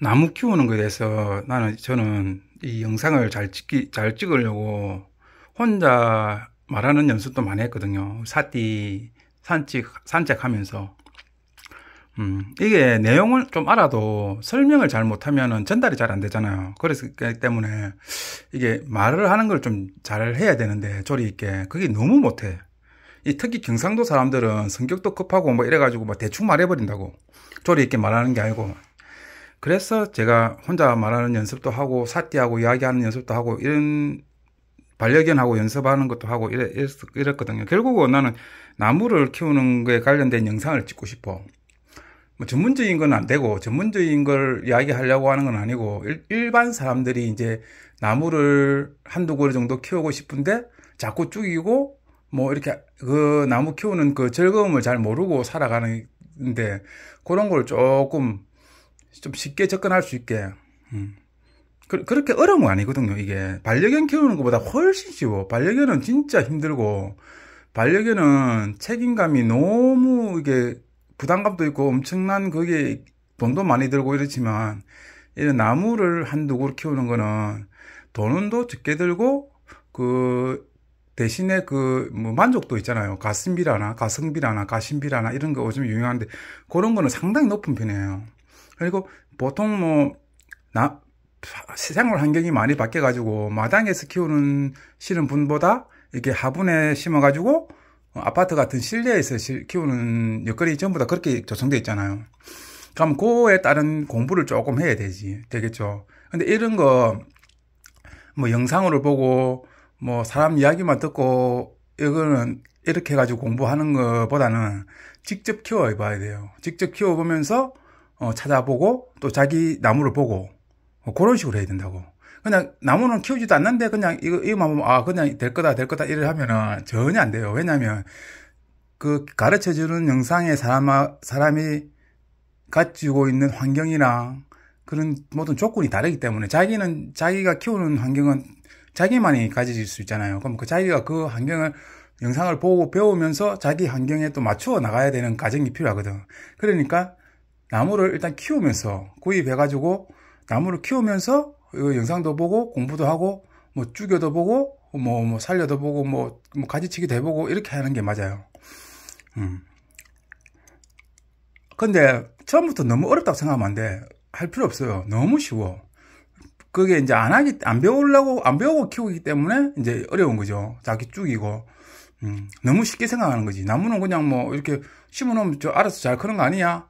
나무 키우는 거에 대해서 저는 이 영상을 잘 찍으려고 혼자 말하는 연습도 많이 했거든요. 산책하면서. 이게 내용을 좀 알아도 설명을 잘 못하면은 전달이 잘 안 되잖아요. 그래서 그 때문에 이게 말을 하는 걸 좀 잘 해야 되는데, 조리 있게. 그게 너무 못해. 특히 경상도 사람들은 성격도 급하고 뭐 이래가지고 뭐 대충 말해버린다고. 조리 있게 말하는 게 아니고. 그래서 제가 혼자 말하는 연습도 하고 사띠하고 이야기하는 연습도 하고 이런 반려견하고 연습하는 것도 하고 이랬거든요. 결국은 나는 나무를 키우는 거에 관련된 영상을 찍고 싶어. 뭐 전문적인 건 안 되고 전문적인 걸 이야기하려고 하는 건 아니고 일반 사람들이 이제 나무를 한두 그루 정도 키우고 싶은데 자꾸 죽이고 뭐 이렇게 그 나무 키우는 그 즐거움을 잘 모르고 살아가는데, 그런 걸 조금 좀 쉽게 접근할 수 있게. 그렇게 어려운 거 아니거든요. 이게 반려견 키우는 것보다 훨씬 쉬워. 반려견은 진짜 힘들고, 반려견은 책임감이 너무 이게 부담감도 있고 엄청난, 그게 돈도 많이 들고 이렇지만, 이런 나무를 한두 그루 키우는 거는 돈은 더 적게 들고, 그 대신에 뭐 만족도 있잖아요. 가성비라나 이런 거 요즘 유명한데, 그런 거는 상당히 높은 편이에요. 그리고 보통 생활 환경이 많이 바뀌어가지고 마당에서 실은 분보다 이렇게 화분에 심어가지고 아파트 같은 실내에서 키우는 여건이 전부 다 그렇게 조성되어 있잖아요. 그럼 그에 따른 공부를 조금 해야 되겠죠. 근데 이런 거 뭐 영상으로 보고 뭐 사람 이야기만 듣고 이거는 이렇게 해가지고 공부하는 것보다는 직접 키워봐야 돼요. 직접 키워보면서 찾아보고 또 자기 나무를 보고 그런 식으로 해야 된다고. 그냥 나무는 키우지도 않는데 그냥 이거만 보면 그냥 될 거다 이래 하면은 전혀 안 돼요. 왜냐면 그 가르쳐주는 영상에 사람이 가지고 있는 환경이랑 그런 모든 조건이 다르기 때문에, 자기가 키우는 환경은 자기만이 가질 수 있잖아요. 그럼 자기가 그 영상을 보고 배우면서 자기 환경에 또 맞추어 나가야 되는 과정이 필요하거든. 그러니까 나무를 일단 구입해가지고 나무를 키우면서 영상도 보고 공부도 하고 뭐 죽여도 보고 뭐 살려도 보고 뭐 가지치기도 해보고 이렇게 하는 게 맞아요. 근데 처음부터 너무 어렵다고 생각하면 안 돼. 할 필요 없어요. 너무 쉬워. 그게 이제 안 배우고 키우기 때문에 이제 어려운 거죠. 자기 죽이고. 너무 쉽게 생각하는 거지. 나무는 그냥 뭐 이렇게 심어놓으면 알아서 잘 크는 거 아니야?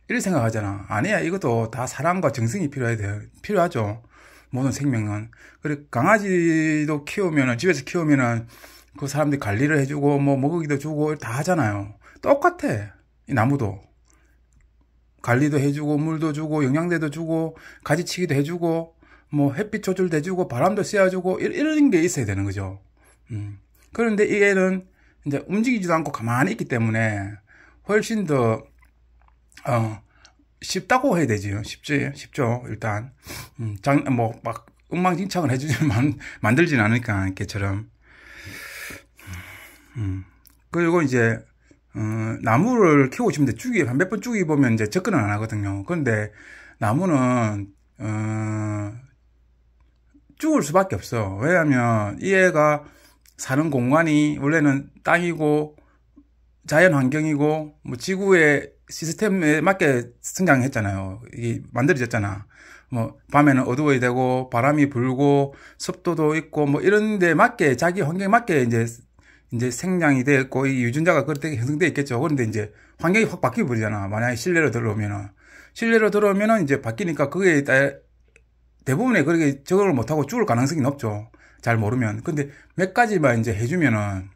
이렇게 생각하잖아. 아니야. 이것도 다 사랑과 정성이 필요하죠. 모든 생명은. 그리고 강아지도 집에서 키우면은 그 사람들이 관리를 해주고 뭐 먹이도 주고 다 하잖아요. 똑같아. 이 나무도. 관리도 해주고 물도 주고 영양제도 주고 가지치기도 해주고 뭐 햇빛 조절도 해주고 바람도 쐬어주고 이런 게 있어야 되는 거죠. 그런데 얘는 이제 움직이지도 않고 가만히 있기 때문에 훨씬 더 쉽다고 해야 되죠. 쉽죠. 일단 막 엉망진창을 해주지만 만들지는 않으니까 걔처럼. 그리고 이제 나무를 키우고 싶은데 한 몇 번 죽이 보면 이제 접근은 안 하거든요. 그런데 나무는 죽을 수밖에 없어. 왜냐하면 이 애가 사는 공간이 원래는 땅이고 자연 환경이고 뭐 지구의 시스템에 맞게 성장했잖아요. 이게 만들어졌잖아. 뭐 밤에는 어두워야 되고 바람이 불고 습도도 있고 뭐 이런 데 맞게, 자기 환경에 맞게 이제 생장이 되었고 이 유전자가 그렇게 형성되어 있겠죠. 그런데 이제 환경이 확 바뀌어 버리잖아. 만약에 실내로 들어오면은 이제 바뀌니까 그게 대부분의 그렇게 적응을 못하고 죽을 가능성이 높죠. 잘 모르면. 근데 몇 가지만 이제 해주면은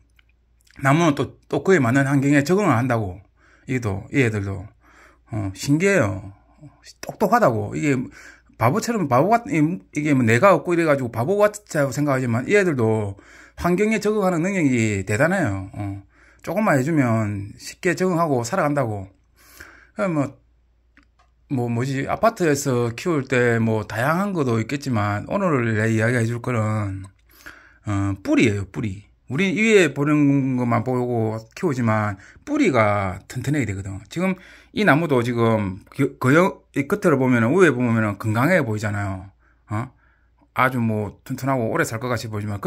나무는 또 그에 맞는 환경에 적응을 한다고. 이 애들도. 신기해요. 똑똑하다고. 이게 이게 뭐 내가 없고 이래가지고 바보 같다고 생각하지만 이 애들도 환경에 적응하는 능력이 대단해요. 조금만 해주면 쉽게 적응하고 살아간다고. 아파트에서 키울 때 뭐 다양한 것도 있겠지만 오늘 내 이야기 해줄 거는 뿌리예요. 뿌리. 우리 위에 보는 것만 보고 키우지만 뿌리가 튼튼하게 되거든. 지금 이 나무도 지금 이 끝으로 보면은 위에 보면은 건강해 보이잖아요. 어? 아주 뭐 튼튼하고 오래 살 것 같이 보이지만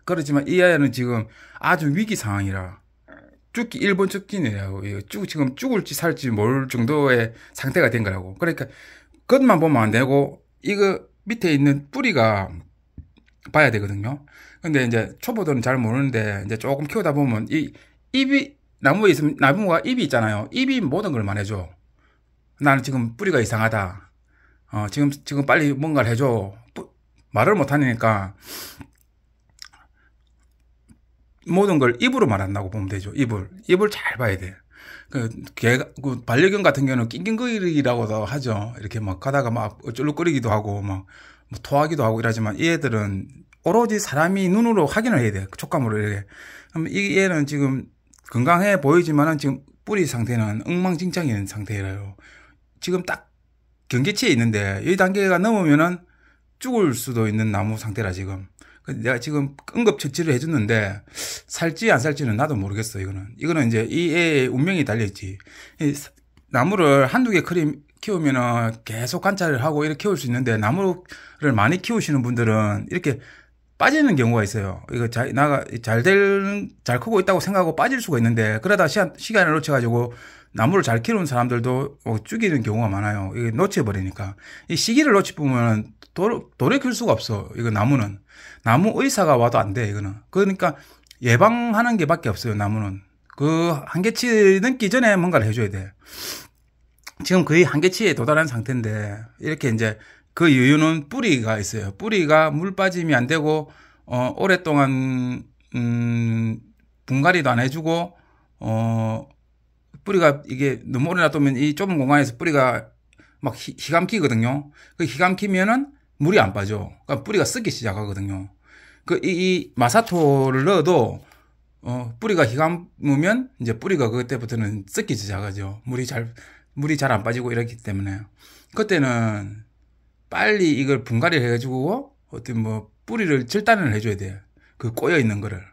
그렇지만 이 아이는 지금 아주 위기 상황이라 죽기 1번 직전이라고. 지금 죽을지 살지 모를 정도의 상태가 된 거라고. 그러니까 겉만 보면 안 되고 이거 밑에 있는 뿌리가 봐야 되거든요. 근데 이제 초보들은 잘 모르는데 이제 조금 키우다 보면 이 잎이 나무에 있으면 나무가 잎이 있잖아요. 잎이 모든 걸 말해줘. 나는 지금 뿌리가 이상하다. 지금 빨리 뭔가를 해줘. 말을 못 하니까 모든 걸 입으로 말한다고 보면 되죠. 입을 잘 봐야 돼. 그 반려견 같은 경우는 낑낑거리라고도 하죠. 이렇게 막 가다가 막 쫄룩거리기도 하고 막 뭐 토하기도 하고 이러지만 이 애들은 오로지 사람이 눈으로 확인을 해야 돼. 촉감으로 이렇게. 그럼 이 애는 지금 건강해 보이지만은 지금 뿌리 상태는 엉망진창인 상태라요. 지금 딱 경계치에 있는데 이 단계가 넘으면은 죽을 수도 있는 나무 상태라 지금. 내가 지금 응급처치를 해줬는데 살지 안 살지는 나도 모르겠어. 이거는 이제 이 애의 운명이 달려있지. 이 나무를 한두 개 키우면은 계속 관찰을 하고 이렇게 키울 수 있는데 나무를 많이 키우시는 분들은 이렇게 빠지는 경우가 있어요. 이거 잘 크고 있다고 생각하고 빠질 수가 있는데 그러다 시간을 놓쳐가지고 나무를 잘 키우는 사람들도 죽이는 경우가 많아요. 이게 놓쳐버리니까. 이 시기를 놓치면 돌이킬 수가 없어. 이거 나무 의사가 와도 안 돼, 이거는. 그러니까 예방하는 게 밖에 없어요, 나무는. 그 한계치 넘기 전에 뭔가를 해줘야 돼. 지금 거의 한계치에 도달한 상태인데, 이렇게 이제 그 이유는 뿌리가 있어요. 뿌리가 물 빠짐이 안 되고, 오랫동안, 분갈이도 안 해주고, 뿌리가 이게 너무 오래 놔두면 이 좁은 공간에서 뿌리가 막 희감기거든요. 그 희감기면은 물이 안 빠져. 그러니까 뿌리가 썩기 시작하거든요. 이 마사토를 넣어도, 뿌리가 희감으면 이제 뿌리가 그때부터는 썩기 시작하죠. 물이 잘 안 빠지고 이렇기 때문에. 그때는 빨리 이걸 분갈이를 해가지고, 뿌리를 절단을 해줘야 돼요. 그 꼬여있는 거를.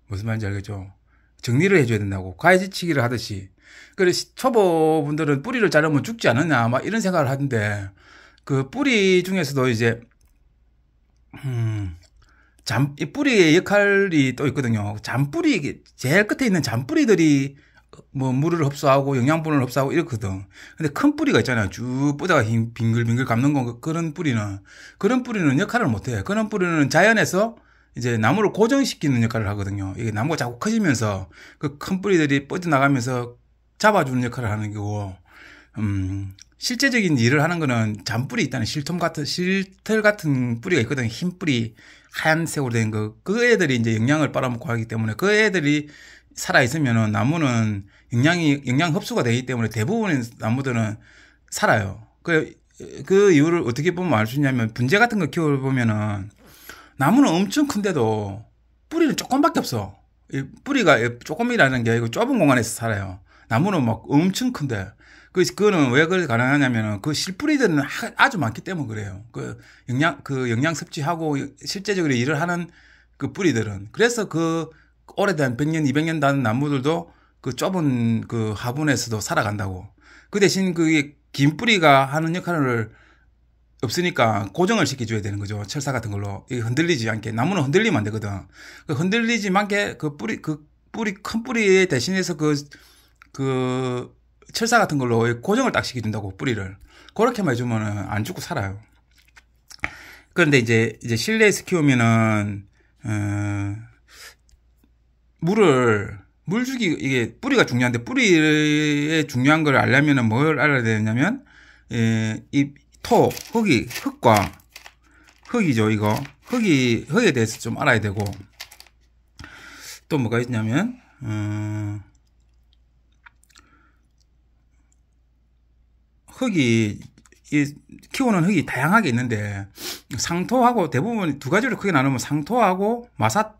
무슨 말인지 알겠죠? 정리를 해줘야 된다고. 가해지치기를 하듯이. 그래서 초보분들은 뿌리를 자르면 죽지 않느냐, 막 이런 생각을 하는데, 그 뿌리 중에서도 이제, 이 뿌리의 역할이 또 있거든요. 잔뿌리, 제일 끝에 있는 잔뿌리들이 뭐 물을 흡수하고 영양분을 흡수하고 이렇거든. 근데 큰 뿌리가 있잖아요. 쭉 뻗어가 빙글빙글 감는 거, 그런 뿌리는 역할을 못 해. 그런 뿌리는 자연에서 이제 나무를 고정시키는 역할을 하거든요. 이게 나무가 자꾸 커지면서 그 큰 뿌리들이 뻗어나가면서 잡아주는 역할을 하는 거고, 실제적인 일을 하는 거는 잔뿌리 있다는 실털 같은 뿌리가 있거든요. 흰 뿌리, 하얀색으로 된 거. 그 애들이 이제 영양을 빨아먹고 하기 때문에 그 애들이 살아있으면은 나무는 영양 흡수가 되기 때문에 대부분의 나무들은 살아요. 그 이유를 어떻게 보면 알 수 있냐면 분재 같은 거 키워보면은 나무는 엄청 큰데도 뿌리는 조금밖에 없어. 이 뿌리가 조금이라는 게 아니고 좁은 공간에서 살아요. 나무는 막 엄청 큰데. 그거는 왜 그렇게 가능하냐면은 그 실뿌리들은 아주 많기 때문에 그래요. 영양 섭취하고 실제적으로 일을 하는 그 뿌리들은. 그래서 그 오래된 100년, 200년 된 나무들도 그 좁은 그 화분에서도 살아간다고. 그 대신 그게 긴 뿌리가 하는 역할을 없으니까 고정을 시켜줘야 되는 거죠. 철사 같은 걸로. 이게 흔들리지 않게. 나무는 흔들리면 안 되거든. 흔들리지 않게 큰 뿌리 대신해서 그 철사 같은 걸로 고정을 딱 시켜준다고, 뿌리를. 그렇게만 해주면은 안 죽고 살아요. 그런데 이제 실내에서 키우면은, 이게 뿌리가 중요한데, 뿌리의 중요한 걸 알려면은 뭘 알아야 되냐면, 이 흙이죠, 이거. 흙에 대해서 좀 알아야 되고, 또 뭐가 있냐면, 키우는 흙이 다양하게 있는데, 상토하고 대부분 두 가지로 크게 나누면 상토하고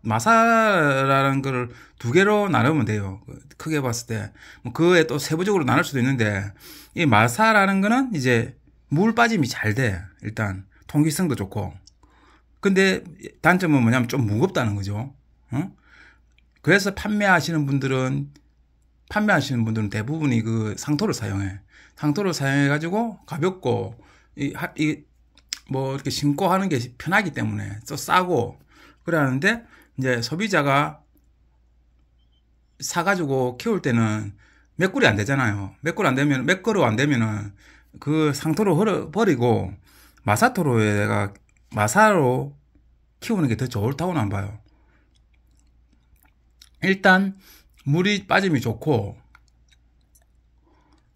마사라는 걸 두 개로 나누면 돼요. 크게 봤을 때. 뭐 그에 또 세부적으로 나눌 수도 있는데, 이 마사라는 거는 이제 물 빠짐이 잘 돼. 일단, 통기성도 좋고. 근데 단점은 뭐냐면 좀 무겁다는 거죠. 그래서 판매하시는 분들은 대부분이 그 상토를 사용해. 상토를 사용해가지고 가볍고, 뭐 이렇게 신고 하는 게 편하기 때문에 또 싸고, 그러는데, 이제 소비자가 사가지고 키울 때는 몇 꿀이 안 되잖아요. 몇 그루 안 되면은 그 상토로 버리고 마사로 키우는 게 더 좋다고는 안 봐요. 일단 물이 빠짐이 좋고,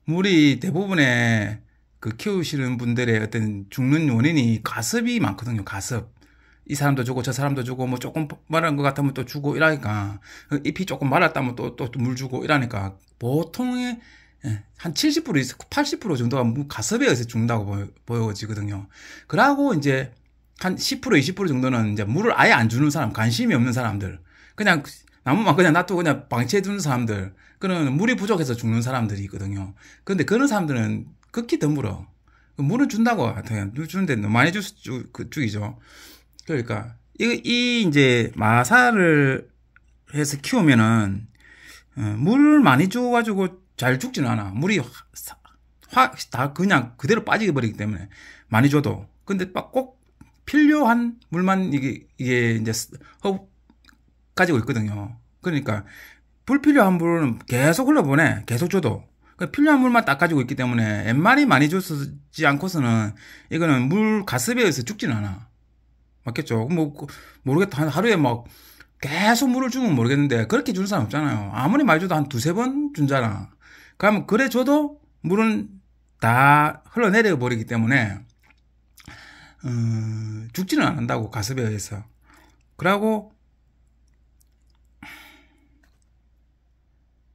물이 대부분의 그 키우시는 분들의 어떤 죽는 원인이 가습이 많거든요. 가습. 이 사람도 주고 저 사람도 주고 뭐 조금 마른 것 같으면 또 주고 이러니까, 잎이 조금 말랐다면 또 물 주고 이러니까 보통의 한 70%, 80% 정도가 가습에 의해서 죽는다고 보여지거든요. 그러고 이제 한 10%, 20% 정도는 이제 물을 아예 안 주는 사람, 관심이 없는 사람들, 그냥 나무만 그냥 놔두고 그냥 방치해 두는 사람들, 그런 물이 부족해서 죽는 사람들이 있거든요. 그런데 그런 사람들은 극히 드물어. 물은 준다고 하여튼 주는데 너무 많이 죽이죠. 그러니까 이제 마사를 해서 키우면은 물을 많이 줘가지고 잘 죽지는 않아. 물이 다 그냥 그대로 빠지게 버리기 때문에 많이 줘도. 근데 꼭 필요한 물만 이게 이제 가지고 있거든요. 그러니까 불필요한 물은 계속 흘러보내. 계속 줘도. 필요한 물만 딱 가지고 있기 때문에 웬만히 많이 줬지 않고서는 이거는 물 가습에 의해서 죽지는 않아. 맞겠죠? 뭐 모르겠다. 하루에 막 계속 물을 주면 모르겠는데 그렇게 주는 사람 없잖아요. 아무리 많이 줘도 한 두세 번 준잖아. 그러면 그래 줘도 물은 다 흘러내려 버리기 때문에 죽지는 않는다고, 가습에 의해서. 그러고